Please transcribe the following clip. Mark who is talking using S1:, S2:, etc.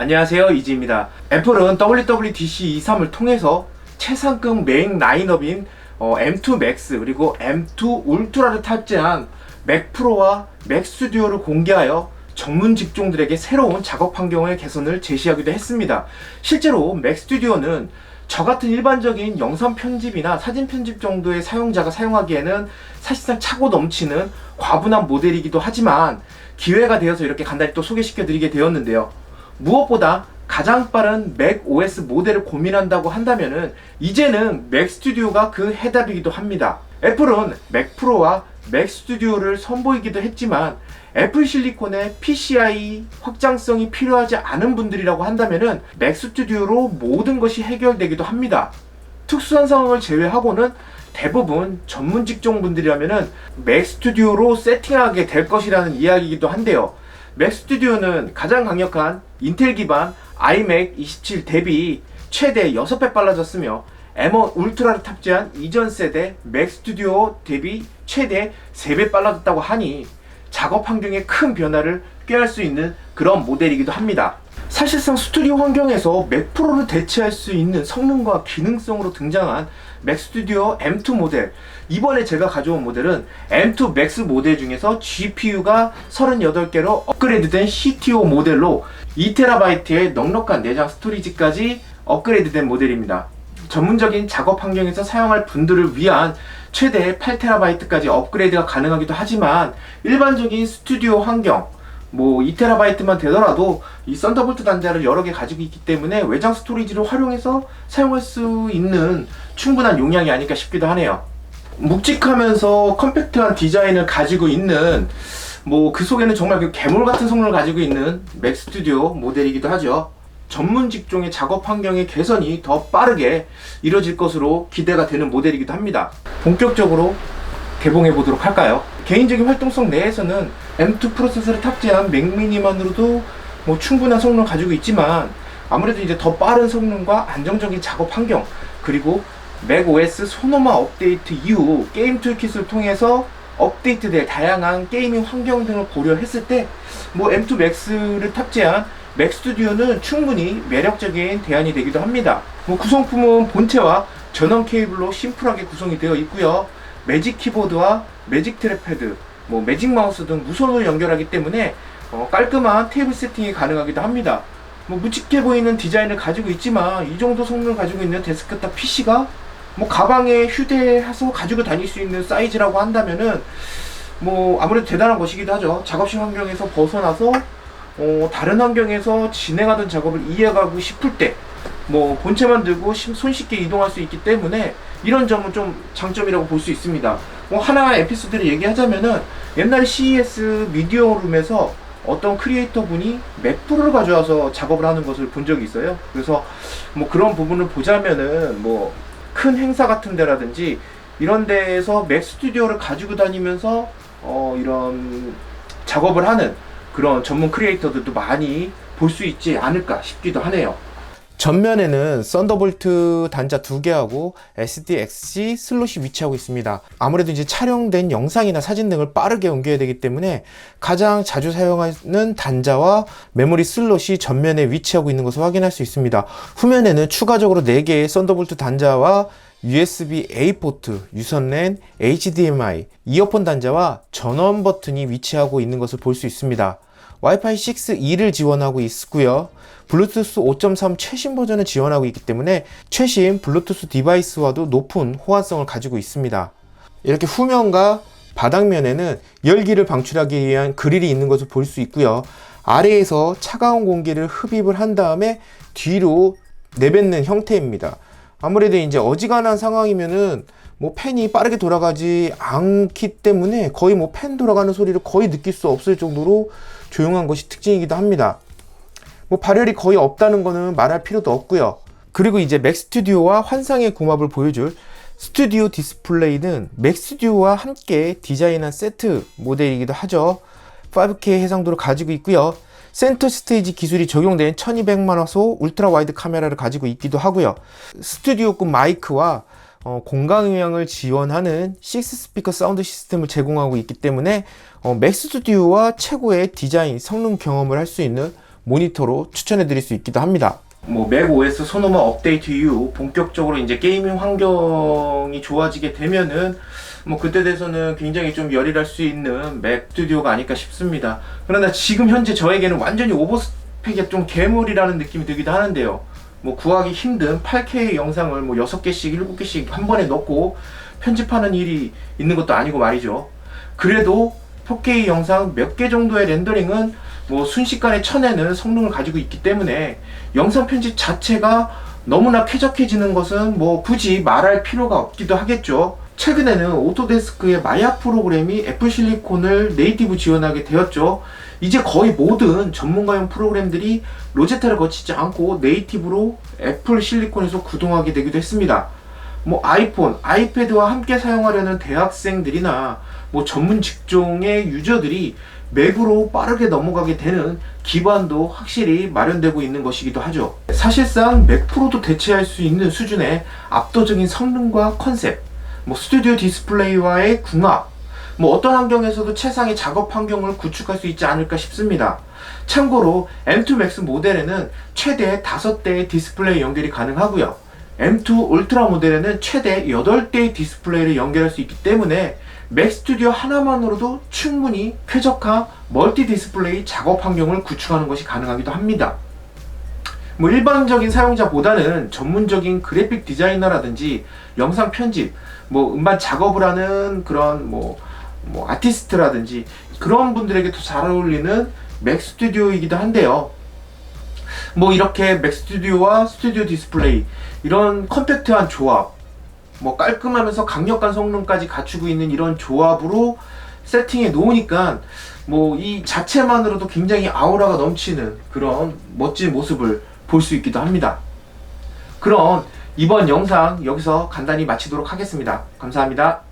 S1: 안녕하세요, 이지입니다. 애플은 WWDC 23을 통해서 최상급 메인 라인업인 M2 Max 그리고 M2 울트라를 탑재한 맥 프로와 맥 스튜디오를 공개하여 전문 직종들에게 새로운 작업 환경의 개선을 제시하기도 했습니다. 실제로 맥 스튜디오는 저 같은 일반적인 영상 편집이나 사진 편집 정도의 사용자가 사용하기에는 사실상 차고 넘치는 과분한 모델이기도 하지만 기회가 되어서 이렇게 간단히 또 소개시켜 드리게 되었는데요. 무엇보다 가장 빠른 맥 OS 모델을 고민한다고 한다면은 이제는 맥 스튜디오가 그 해답이기도 합니다. 애플은 맥 프로와 맥 스튜디오를 선보이기도 했지만 애플 실리콘의 PCI 확장성이 필요하지 않은 분들이라고 한다면은 맥 스튜디오로 모든 것이 해결되기도 합니다. 특수한 상황을 제외하고는 대부분 전문 직종 분들이라면은 맥 스튜디오로 세팅하게 될 것이라는 이야기이기도 한데요. 맥 스튜디오는 가장 강력한 인텔 기반 iMac 27 대비 최대 6배 빨라졌으며 M1 울트라를 탑재한 이전 세대 맥 스튜디오 대비 최대 3배 빨라졌다고 하니 작업 환경에 큰 변화를 꾀할 수 있는 그런 모델이기도 합니다. 사실상 스튜디오 환경에서 맥 프로를 대체할 수 있는 성능과 기능성으로 등장한 맥 스튜디오 M2 모델, 이번에 제가 가져온 모델은 M2 Max 모델 중에서 GPU가 38개로 업그레이드된 CTO 모델로 2TB의 넉넉한 내장 스토리지까지 업그레이드된 모델입니다. 전문적인 작업 환경에서 사용할 분들을 위한 최대 8TB까지 업그레이드가 가능하기도 하지만 일반적인 스튜디오 환경, 2TB만 되더라도 이 썬더볼트 단자를 여러 개 가지고 있기 때문에 외장 스토리지를 활용해서 사용할 수 있는 충분한 용량이 아닐까 싶기도 하네요. 묵직하면서 컴팩트한 디자인을 가지고 있는 그 속에는 정말 그 괴물 같은 성능을 가지고 있는 맥 스튜디오 모델이기도 하죠. 전문 직종의 작업 환경의 개선이 더 빠르게 이뤄질 것으로 기대가 되는 모델이기도 합니다. 본격적으로 개봉해 보도록 할까요? 개인적인 활동성 내에서는 M2 프로세서를 탑재한 맥미니만으로도 충분한 성능을 가지고 있지만 아무래도 이제 더 빠른 성능과 안정적인 작업 환경, 그리고 맥OS 소노마 업데이트 이후 게임 툴킷을 통해서 업데이트될 다양한 게이밍 환경 등을 고려했을 때 M2 Max를 탑재한 맥 스튜디오는 충분히 매력적인 대안이 되기도 합니다. 구성품은 본체와 전원 케이블로 심플하게 구성이 되어 있고요. 매직 키보드와 매직 트랙패드, 매직 마우스 등 무선으로 연결하기 때문에 깔끔한 테이블 세팅이 가능하기도 합니다. 묵직해 보이는 디자인을 가지고 있지만 이 정도 성능을 가지고 있는 데스크탑 PC가 가방에 휴대해서 가지고 다닐 수 있는 사이즈라고 한다면은 아무래도 대단한 것이기도 하죠. 작업실 환경에서 벗어나서 다른 환경에서 진행하던 작업을 이어가고 싶을 때 본체만 들고 손쉽게 이동할 수 있기 때문에 이런 점은 좀 장점이라고 볼 수 있습니다. 하나의 에피소드를 얘기하자면은 옛날 CES 미디어룸에서 어떤 크리에이터 분이 맥 프로를 가져와서 작업을 하는 것을 본 적이 있어요. 그래서 그런 부분을 보자면은 큰 행사 같은 데라든지 이런 데에서 맥 스튜디오를 가지고 다니면서 이런 작업을 하는 그런 전문 크리에이터들도 많이 볼 수 있지 않을까 싶기도 하네요. 전면에는 썬더볼트 단자 2개하고 SDXC 슬롯이 위치하고 있습니다. 아무래도 이제 촬영된 영상이나 사진 등을 빠르게 옮겨야 되기 때문에 가장 자주 사용하는 단자와 메모리 슬롯이 전면에 위치하고 있는 것을 확인할 수 있습니다. 후면에는 추가적으로 4개의 썬더볼트 단자와 USB-A 포트, 유선랜, HDMI, 이어폰 단자와 전원 버튼이 위치하고 있는 것을 볼 수 있습니다. 와이파이 6E를 지원하고 있고요. 블루투스 5.3 최신 버전을 지원하고 있기 때문에 최신 블루투스 디바이스와도 높은 호환성을 가지고 있습니다. 이렇게 후면과 바닥면에는 열기를 방출하기 위한 그릴이 있는 것을 볼 수 있고요. 아래에서 차가운 공기를 흡입을 한 다음에 뒤로 내뱉는 형태입니다. 아무래도 이제 어지간한 상황이면은 팬이 빠르게 돌아가지 않기 때문에 거의 팬 돌아가는 소리를 거의 느낄 수 없을 정도로 조용한 것이 특징이기도 합니다. 발열이 거의 없다는 거는 말할 필요도 없고요. 그리고 이제 맥 스튜디오와 환상의 궁합을 보여줄 스튜디오 디스플레이는 맥 스튜디오와 함께 디자인한 세트 모델이기도 하죠. 5K 해상도를 가지고 있고요. 센터 스테이지 기술이 적용된 1200만화소 울트라 와이드 카메라를 가지고 있기도 하고요. 스튜디오급 마이크와 공강음향을 지원하는 6스피커 사운드 시스템을 제공하고 있기 때문에 맥 스튜디오와 최고의 디자인, 성능 경험을 할 수 있는 모니터로 추천해 드릴 수 있기도 합니다. 뭐 맥OS 소노마 업데이트 이후 본격적으로 이제 게이밍 환경이 좋아지게 되면은 뭐 그때 돼서는 굉장히 좀 열일할 수 있는 맥 스튜디오가 아닐까 싶습니다. 그러나 지금 현재 저에게는 완전히 오버스펙의 좀 괴물이라는 느낌이 들기도 하는데요. 뭐 구하기 힘든 8K 영상을 뭐 6개씩 7개씩 한 번에 넣고 편집하는 일이 있는 것도 아니고 말이죠. 그래도 4K 영상 몇 개 정도의 렌더링은 뭐 순식간에 쳐내는 성능을 가지고 있기 때문에 영상 편집 자체가 너무나 쾌적해지는 것은 뭐 굳이 말할 필요가 없기도 하겠죠. 최근에는 오토데스크의 마야 프로그램이 애플 실리콘을 네이티브 지원하게 되었죠. 이제 거의 모든 전문가용 프로그램들이 로제타를 거치지 않고 네이티브로 애플 실리콘에서 구동하게 되기도 했습니다. 뭐 아이폰, 아이패드와 함께 사용하려는 대학생들이나 뭐 전문 직종의 유저들이 맥으로 빠르게 넘어가게 되는 기반도 확실히 마련되고 있는 것이기도 하죠. 사실상 맥 프로도 대체할 수 있는 수준의 압도적인 성능과 컨셉, 뭐 스튜디오 디스플레이와의 궁합, 뭐 어떤 환경에서도 최상의 작업 환경을 구축할 수 있지 않을까 싶습니다. 참고로 M2 Max 모델에는 최대 5대의 디스플레이 연결이 가능하고요. M2 울트라 모델에는 최대 8대의 디스플레이를 연결할 수 있기 때문에 맥 스튜디오 하나만으로도 충분히 쾌적한 멀티 디스플레이 작업 환경을 구축하는 것이 가능하기도 합니다. 뭐 일반적인 사용자보다는 전문적인 그래픽 디자이너라든지 영상 편집, 뭐 음반 작업을 하는 그런 뭐 아티스트라든지 그런 분들에게 더 잘 어울리는 맥 스튜디오이기도 한데요. 뭐 이렇게 맥 스튜디오와 스튜디오 디스플레이 이런 컴팩트한 조합, 뭐 깔끔하면서 강력한 성능까지 갖추고 있는 이런 조합으로 세팅해 놓으니까 뭐 이 자체만으로도 굉장히 아우라가 넘치는 그런 멋진 모습을 볼 수 있기도 합니다. 그럼 이번 영상 여기서 간단히 마치도록 하겠습니다. 감사합니다.